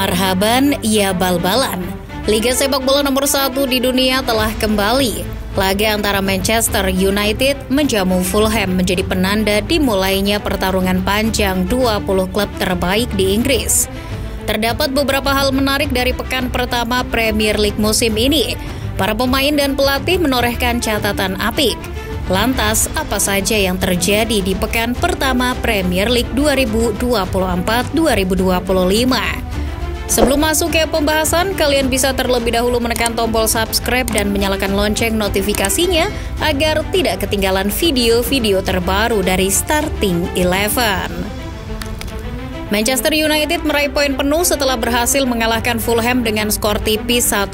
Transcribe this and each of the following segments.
Marhaban ya bal-balan. Liga sepak bola nomor 1 di dunia telah kembali. Laga antara Manchester United menjamu Fulham menjadi penanda dimulainya pertarungan panjang 20 klub terbaik di Inggris. Terdapat beberapa hal menarik dari pekan pertama Premier League musim ini. Para pemain dan pelatih menorehkan catatan apik. Lantas, apa saja yang terjadi di pekan pertama Premier League 2024-2025? Sebelum masuk ke pembahasan, kalian bisa terlebih dahulu menekan tombol subscribe dan menyalakan lonceng notifikasinya agar tidak ketinggalan video-video terbaru dari Starting 11. Manchester United meraih poin penuh setelah berhasil mengalahkan Fulham dengan skor tipis 1-0.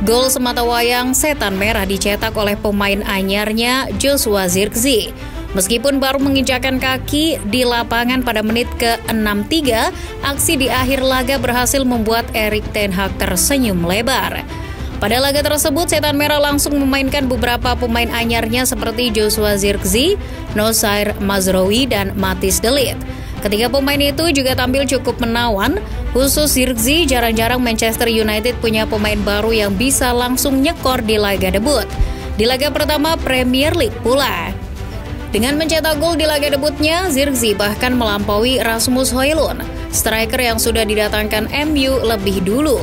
Gol sematawayang setan merah dicetak oleh pemain anyarnya Joshua Zirkzee. Meskipun baru menginjakan kaki di lapangan pada menit ke-63, aksi di akhir laga berhasil membuat Erik ten Hag tersenyum lebar. Pada laga tersebut, setan merah langsung memainkan beberapa pemain anyarnya seperti Joshua Zirkzee, Noussair Mazraoui, dan Matthijs de Ligt. Ketiga pemain itu juga tampil cukup menawan, khusus Zirkzee. Jarang-jarang Manchester United punya pemain baru yang bisa langsung nyekor di laga debut. Di laga pertama Premier League pula. Dengan mencetak gol di laga debutnya, Zirkzee bahkan melampaui Rasmus Højlund, striker yang sudah didatangkan MU lebih dulu.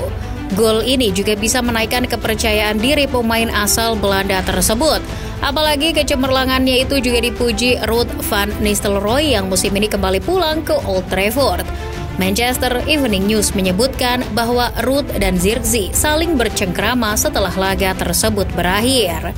Gol ini juga bisa menaikkan kepercayaan diri pemain asal Belanda tersebut. Apalagi kecemerlangannya itu juga dipuji Ruud van Nistelrooy yang musim ini kembali pulang ke Old Trafford. Manchester Evening News menyebutkan bahwa Ruud dan Zirkzee saling bercengkrama setelah laga tersebut berakhir.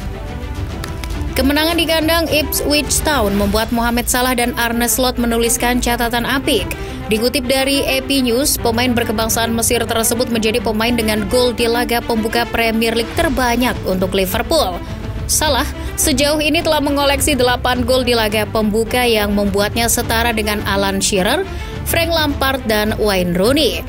Kemenangan di kandang Ipswich Town membuat Mohamed Salah dan Arne Slot menuliskan catatan apik. Dikutip dari AP News, pemain berkebangsaan Mesir tersebut menjadi pemain dengan gol di laga pembuka Premier League terbanyak untuk Liverpool. Salah sejauh ini telah mengoleksi 8 gol di laga pembuka yang membuatnya setara dengan Alan Shearer, Frank Lampard, dan Wayne Rooney.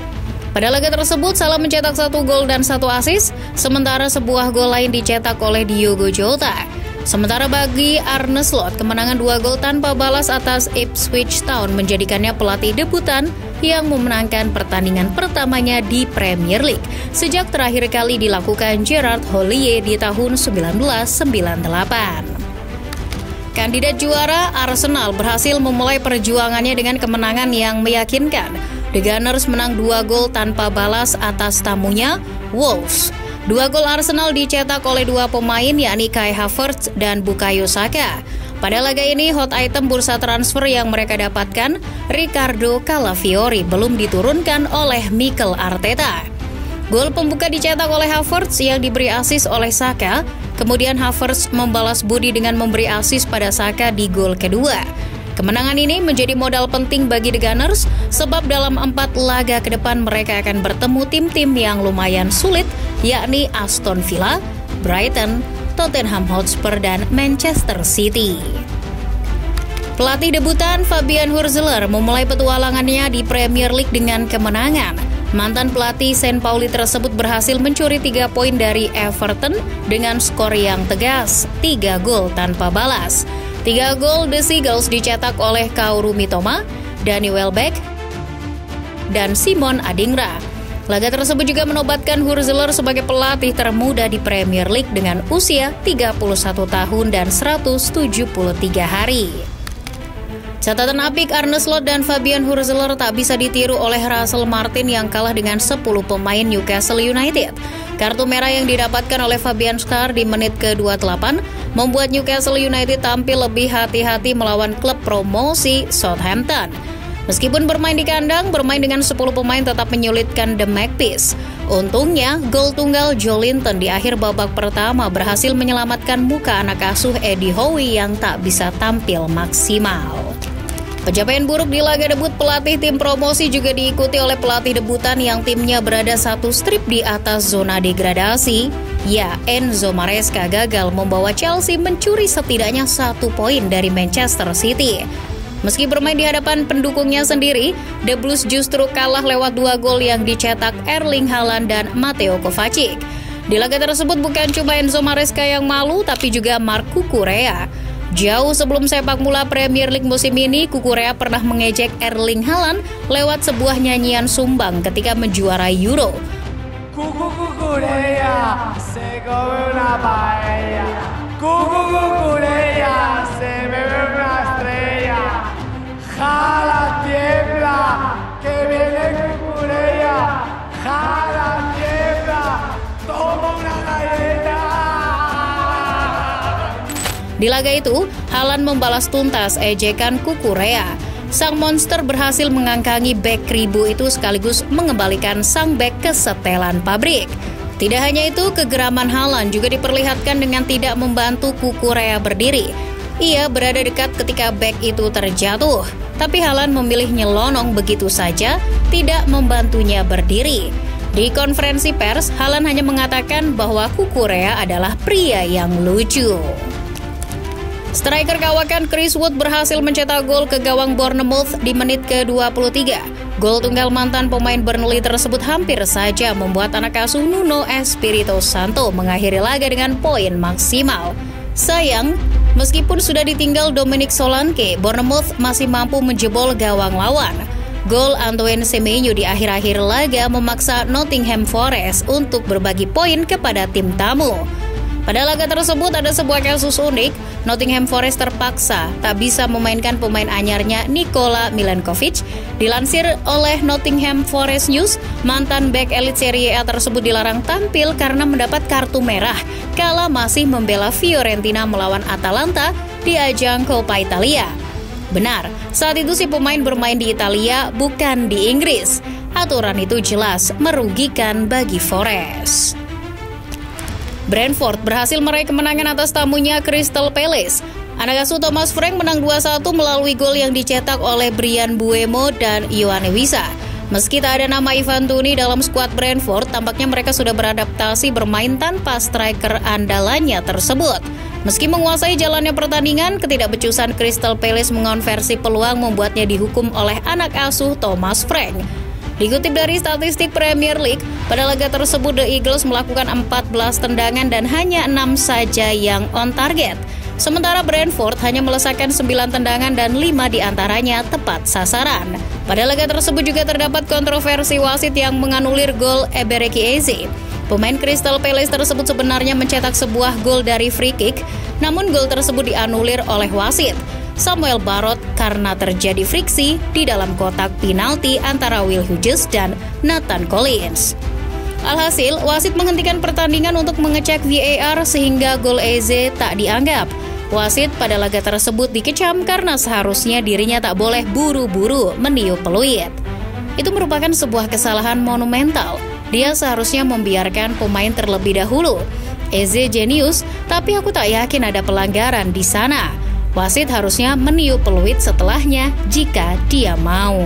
Pada laga tersebut, Salah mencetak 1 gol dan 1 assist, sementara sebuah gol lain dicetak oleh Diogo Jota. Sementara bagi Arne Slot, kemenangan 2 gol tanpa balas atas Ipswich Town menjadikannya pelatih debutan yang memenangkan pertandingan pertamanya di Premier League sejak terakhir kali dilakukan Gerard Houllier di tahun 1998. Kandidat juara Arsenal berhasil memulai perjuangannya dengan kemenangan yang meyakinkan. The Gunners menang 2 gol tanpa balas atas tamunya Wolves. 2 gol Arsenal dicetak oleh 2 pemain yakni Kai Havertz dan Bukayo Saka. Pada laga ini, hot item bursa transfer yang mereka dapatkan, Ricardo Calafiori, belum diturunkan oleh Mikel Arteta. Gol pembuka dicetak oleh Havertz yang diberi assist oleh Saka, kemudian Havertz membalas budi dengan memberi assist pada Saka di gol kedua. Kemenangan ini menjadi modal penting bagi The Gunners sebab dalam 4 laga ke depan mereka akan bertemu tim-tim yang lumayan sulit yakni Aston Villa, Brighton, Tottenham Hotspur, dan Manchester City. Pelatih debutan Fabian Hurzeler memulai petualangannya di Premier League dengan kemenangan. Mantan pelatih St. Pauli tersebut berhasil mencuri 3 poin dari Everton dengan skor yang tegas, 3 gol tanpa balas. 3 gol The Seagulls dicetak oleh Kaoru Mitoma, Danny Welbeck, dan Simon Adingra. Laga tersebut juga menobatkan Hurzeler sebagai pelatih termuda di Premier League dengan usia 31 tahun dan 173 hari. Catatan apik Arne Slot dan Fabian Hurzeler tak bisa ditiru oleh Russell Martin yang kalah dengan 10 pemain Newcastle United. Kartu merah yang didapatkan oleh Fabian Schär di menit ke-28 membuat Newcastle United tampil lebih hati-hati melawan klub promosi Southampton. Meskipun bermain di kandang, bermain dengan 10 pemain tetap menyulitkan The Magpies. Untungnya, gol tunggal Joelinton di akhir babak pertama berhasil menyelamatkan muka anak asuh Eddie Howe yang tak bisa tampil maksimal. Pencapaian buruk di laga debut pelatih tim promosi juga diikuti oleh pelatih debutan yang timnya berada 1 strip di atas zona degradasi. Ya, Enzo Maresca gagal membawa Chelsea mencuri setidaknya 1 poin dari Manchester City. Meski bermain di hadapan pendukungnya sendiri, The Blues justru kalah lewat 2 gol yang dicetak Erling Haaland dan Mateo Kovacic. Di laga tersebut bukan cuma Enzo Maresca yang malu, tapi juga Marc Cucurella. Jauh sebelum sepak bola Premier League musim ini, Kukurea pernah mengejek Erling Haaland lewat sebuah nyanyian sumbang ketika menjuarai Euro. Kukurea, se come una paella. Kukurea, se bebe una estrella. Haaland tiembla, que viene Kukurea. Haaland tiembla, toma una galleta. Di laga itu, Haaland membalas tuntas ejekan Kukurea. Sang monster berhasil mengangkangi bek Kribo itu sekaligus mengembalikan sang bek ke setelan pabrik. Tidak hanya itu, kegeraman Haaland juga diperlihatkan dengan tidak membantu Kukurea berdiri. Ia berada dekat ketika bek itu terjatuh, tapi Haaland memilih nyelonong begitu saja, tidak membantunya berdiri. Di konferensi pers, Haaland hanya mengatakan bahwa Kukurea adalah pria yang lucu. Striker kawakan Chris Wood berhasil mencetak gol ke gawang Bournemouth di menit ke-23. Gol tunggal mantan pemain Burnley tersebut hampir saja membuat anak asuh Nuno Espirito Santo mengakhiri laga dengan poin maksimal. Sayang, meskipun sudah ditinggal Dominic Solanke, Bournemouth masih mampu menjebol gawang lawan. Gol Antoine Semenyo di akhir-akhir laga memaksa Nottingham Forest untuk berbagi poin kepada tim tamu. Pada laga tersebut ada sebuah kasus unik, Nottingham Forest terpaksa tak bisa memainkan pemain anyarnya Nikola Milenkovic. Dilansir oleh Nottingham Forest News, mantan bek elit Serie A tersebut dilarang tampil karena mendapat kartu merah kala masih membela Fiorentina melawan Atalanta di ajang Coppa Italia. Benar, saat itu si pemain bermain di Italia bukan di Inggris. Aturan itu jelas merugikan bagi Forest. Brentford berhasil meraih kemenangan atas tamunya Crystal Palace. Anak asuh Thomas Frank menang 2-1 melalui gol yang dicetak oleh Bryan Mbeumo dan Yoane Wissa. Meski tak ada nama Ivan Toney dalam skuad Brentford, tampaknya mereka sudah beradaptasi bermain tanpa striker andalannya tersebut. Meski menguasai jalannya pertandingan, ketidakbecusan Crystal Palace mengonversi peluang membuatnya dihukum oleh anak asuh Thomas Frank. Dikutip dari statistik Premier League, pada laga tersebut The Eagles melakukan 14 tendangan dan hanya 6 saja yang on target. Sementara Brentford hanya melesakkan 9 tendangan dan 5 diantaranya tepat sasaran. Pada laga tersebut juga terdapat kontroversi wasit yang menganulir gol Ebereki Eze. Pemain Crystal Palace tersebut sebenarnya mencetak sebuah gol dari free kick, namun gol tersebut dianulir oleh wasit Samuel Barrott karena terjadi friksi di dalam kotak penalti antara Will Hughes dan Nathan Collins. Alhasil, wasit menghentikan pertandingan untuk mengecek VAR sehingga gol Eze tak dianggap. Wasit pada laga tersebut dikecam karena seharusnya dirinya tak boleh buru-buru meniup peluit. Itu merupakan sebuah kesalahan monumental. Dia seharusnya membiarkan pemain terlebih dahulu. Eze jenius, tapi aku tak yakin ada pelanggaran di sana. Wasit harusnya meniup peluit setelahnya jika dia mau.